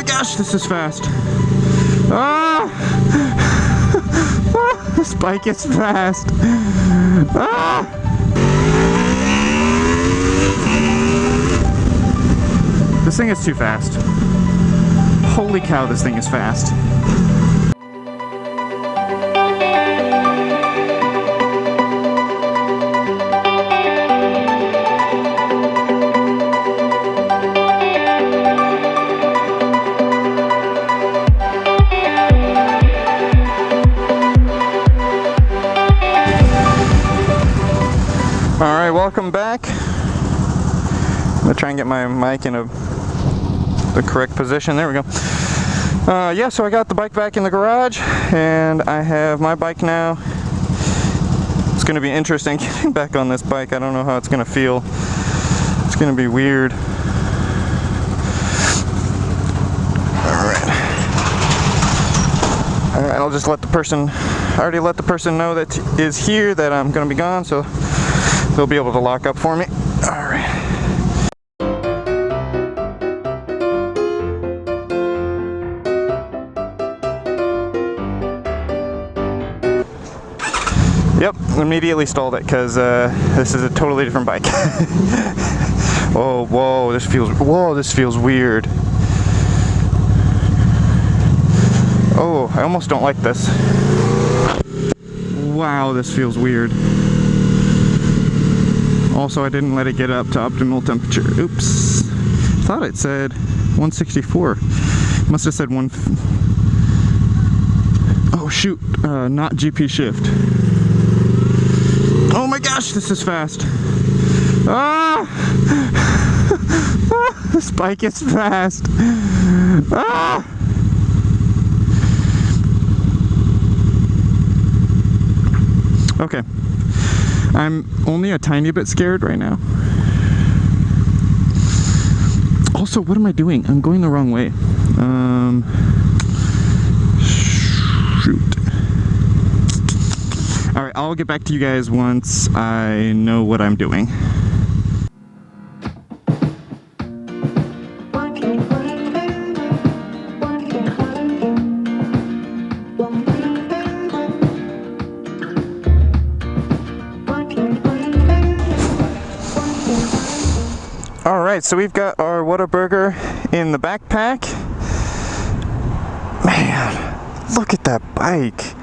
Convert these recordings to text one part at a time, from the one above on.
my gosh, this is fast. Ah! This bike is fast. Ah! This thing is too fast. Holy cow, this thing is fast. Alright, welcome back. I'm gonna try and get my mic in the correct position. There we go. Yeah, so I got the bike back in the garage, and I have my bike now. It's gonna be interesting getting back on this bike. I don't know how it's gonna feel. It's gonna be weird. Alright, I'll just let the person, I already let the person know that is here that I'm gonna be gone, so they'll be able to lock up for me. Alright. Yep, immediately stalled it because this is a totally different bike. Oh, whoa, this feels weird. Oh, I almost don't like this. Wow, this feels weird. Also, I didn't let it get up to optimal temperature. Oops. I thought it said 164. Must have said oh shoot, not GP shift. Oh my gosh, this is fast. Ah! This bike is fast. Ah! Okay. I'm only a tiny bit scared right now. Also, what am I doing? I'm going the wrong way. Shoot. Alright, I'll get back to you guys once I know what I'm doing. Alright, so we've got our Whataburger in the backpack. Man, look at that bike.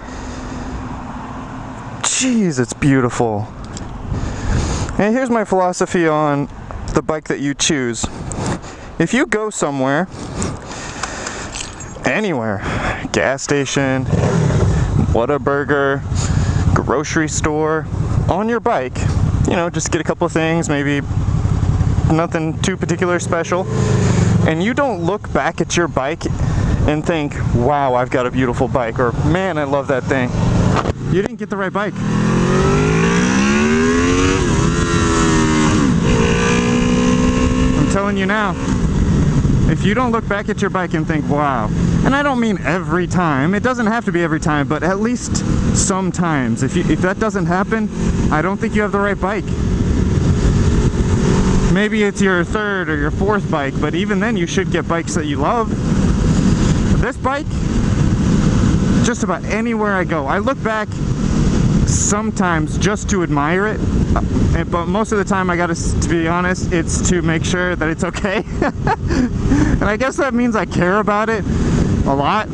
Jeez, it's beautiful. And here's my philosophy on the bike that you choose. If you go somewhere, anywhere, gas station, Whataburger, grocery store, on your bike, you know, just get a couple of things, maybe nothing too particular special, and you don't look back at your bike and think, wow, I've got a beautiful bike, or man, I love that thing. You didn't get the right bike. I'm telling you now, if you don't look back at your bike and think, wow, and I don't mean every time, it doesn't have to be every time, but at least sometimes, if that doesn't happen, I don't think you have the right bike. Maybe it's your third or your fourth bike, but even then you should get bikes that you love. This bike, just about anywhere I go, I look back sometimes just to admire it, but most of the time, I gotta, to be honest, it's to make sure that it's okay. And I guess that means I care about it a lot,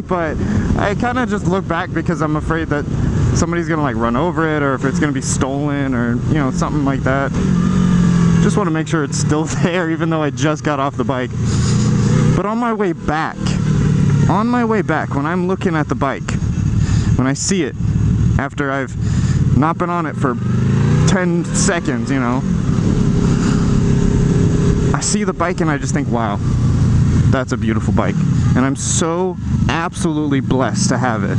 but I kind of just look back because I'm afraid that somebody's gonna like run over it, or if it's gonna be stolen, or you know, something like that. Just want to make sure it's still there, even though I just got off the bike. But on my way back, when I'm looking at the bike, when I see it after I've not been on it for 10 seconds, you know, I see the bike and I just think, wow, that's a beautiful bike, and I'm so absolutely blessed to have it.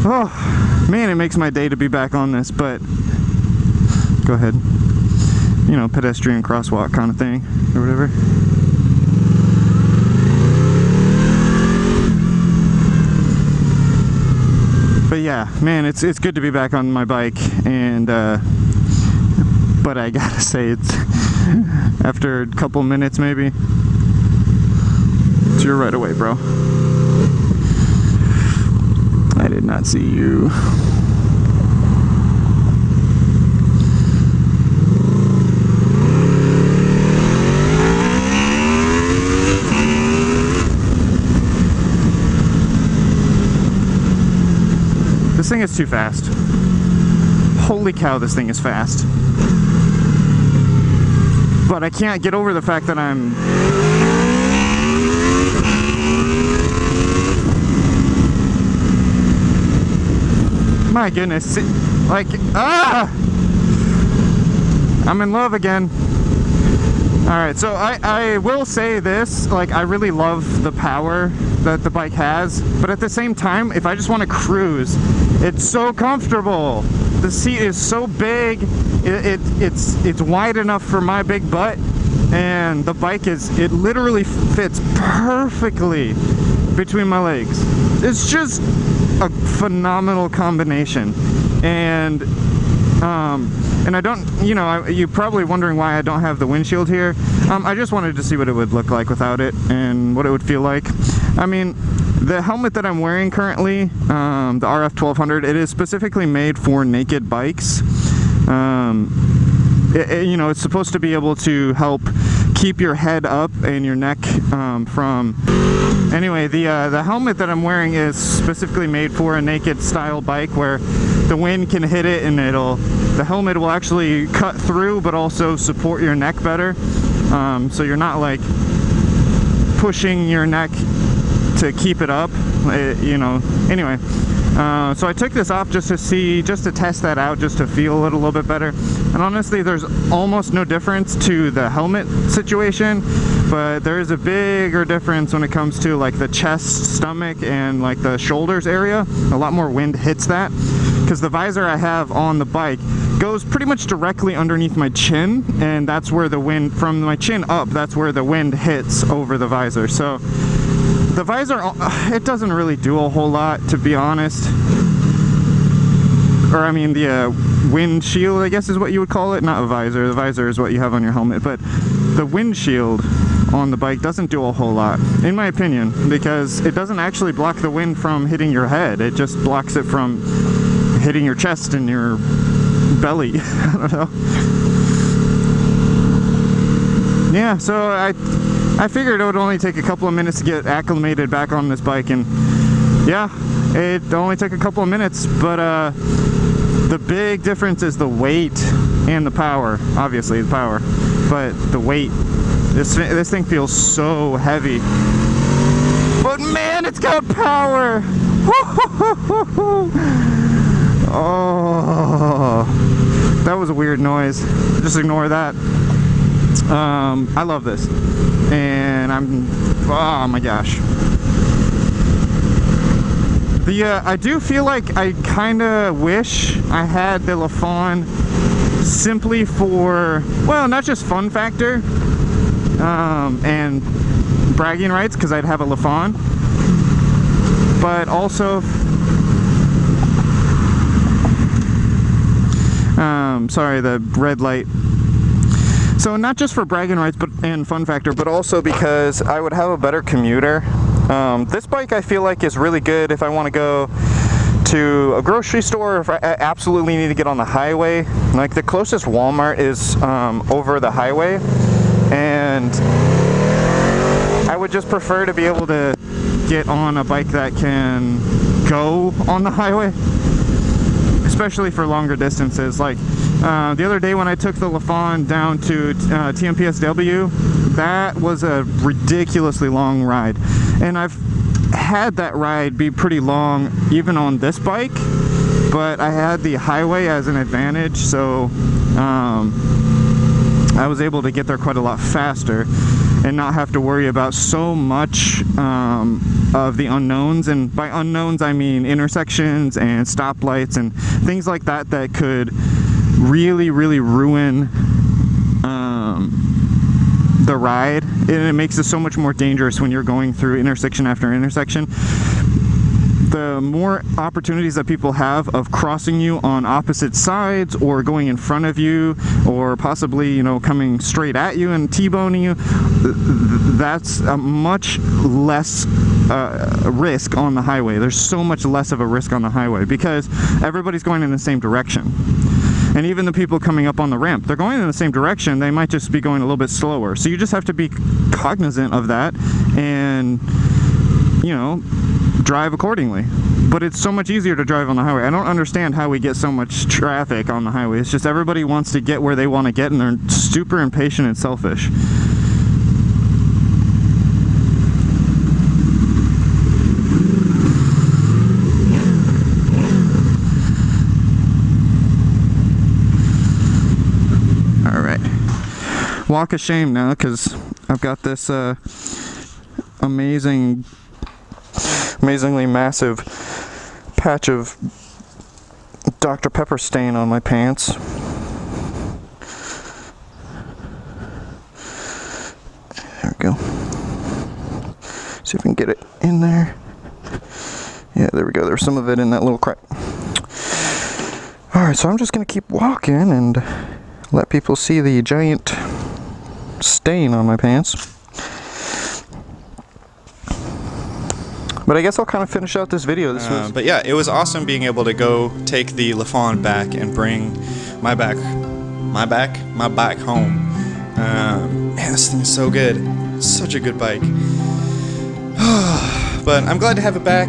Oh man, it makes my day to be back on this. But go ahead, you know, pedestrian crosswalk kind of thing or whatever. But yeah, man, it's good to be back on my bike, and but I gotta say, after a couple minutes maybe. It's your right away, bro. I did not see you. This thing is too fast. Holy cow, this thing is fast. But I can't get over the fact that I'm... My goodness. Like, I'm in love again. Alright, so I will say this, like, I really love the power that the bike has, but at the same time, if I just want to cruise, it's so comfortable. The seat is so big, it's wide enough for my big butt, and the bike it literally fits perfectly between my legs. It's just a phenomenal combination. And I don't, you know, you're probably wondering why I don't have the windshield here. I just wanted to see what it would look like without it and what it would feel like. I mean, the helmet that I'm wearing currently, the RF 1200, it is specifically made for naked bikes. You know, it's supposed to be able to help keep your head up and your neck from... Anyway, the helmet that I'm wearing is specifically made for a naked style bike where the wind can hit it and the helmet will actually cut through but also support your neck better. So you're not like pushing your neck to keep it up, you know. Anyway, so I took this off just to test that out, just to feel it a little bit better. And honestly, there's almost no difference to the helmet situation, but there is a bigger difference when it comes to like the chest, stomach, and like the shoulders area. A lot more wind hits that, because the visor I have on the bike goes pretty much directly underneath my chin, and that's where the wind, from my chin up, that's where the wind hits over the visor. So the visor, it doesn't really do a whole lot, to be honest. Or I mean, the windshield, I guess is what you would call it. Not a visor. The visor is what you have on your helmet, but the windshield on the bike doesn't do a whole lot, in my opinion, because it doesn't actually block the wind from hitting your head. It just blocks it from hitting your chest and your belly. I don't know. Yeah, so I figured it would only take a couple of minutes to get acclimated back on this bike, and yeah, it only took a couple of minutes, but the big difference is the weight and the power. Obviously the power, but the weight. This thing feels so heavy, but man, it's got power. Oh, that was a weird noise. Just ignore that. I love this, and oh my gosh. I do feel like I kind of wish I had the Lifan simply for, well, not just fun factor and bragging rights, because I'd have a Lifan, but also sorry, the red light. So not just for bragging rights and fun factor, but also because I would have a better commuter. This bike I feel like is really good if I want to go to a grocery store, if I absolutely need to get on the highway. Like the closest Walmart is over the highway, and I would just prefer to be able to get on a bike that can go on the highway, especially for longer distances. Like the other day when I took the Lifan down to TMPSW, that was a ridiculously long ride, and I've had that ride be pretty long even on this bike, but I had the highway as an advantage, so I was able to get there quite a lot faster and not have to worry about so much of the unknowns. And by unknowns I mean intersections and stoplights and things like that that could really ruin the ride, and it makes it so much more dangerous when you're going through intersection after intersection. the more opportunities that people have of crossing you on opposite sides or going in front of you or possibly, you know, coming straight at you and T-boning you, that's a much less risk on the highway. There's so much less of a risk on the highway because everybody's going in the same direction. And even the people coming up on the ramp, they're going in the same direction. They might just be going a little bit slower. So you just have to be cognizant of that and, you know, drive accordingly. But it's so much easier to drive on the highway. I don't understand how we get so much traffic on the highway. It's just everybody wants to get where they want to get, and they're super impatient and selfish. Walk of shame now, because I've got this amazingly massive patch of Dr. Pepper stain on my pants. There we go. See if we can get it in there. Yeah, there we go. There's some of it in that little crack. Alright, so I'm just going to keep walking and let people see the giant stain on my pants. But I guess I'll kind of finish out this video. But yeah, it was awesome being able to go take the Lifan back and bring my back home. Man, this thing is so good. It's such a good bike. But I'm glad to have it back.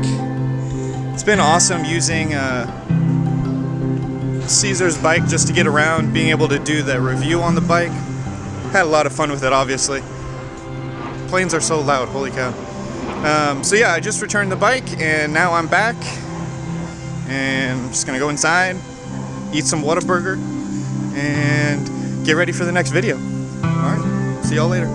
It's been awesome using Caesar's bike just to get around, being able to do the review on the bike. Had a lot of fun with it, obviously. Planes are so loud, holy cow. So yeah, I just returned the bike and now I'm back. And I'm just gonna go inside, eat some Whataburger, and get ready for the next video. Alright, see y'all later.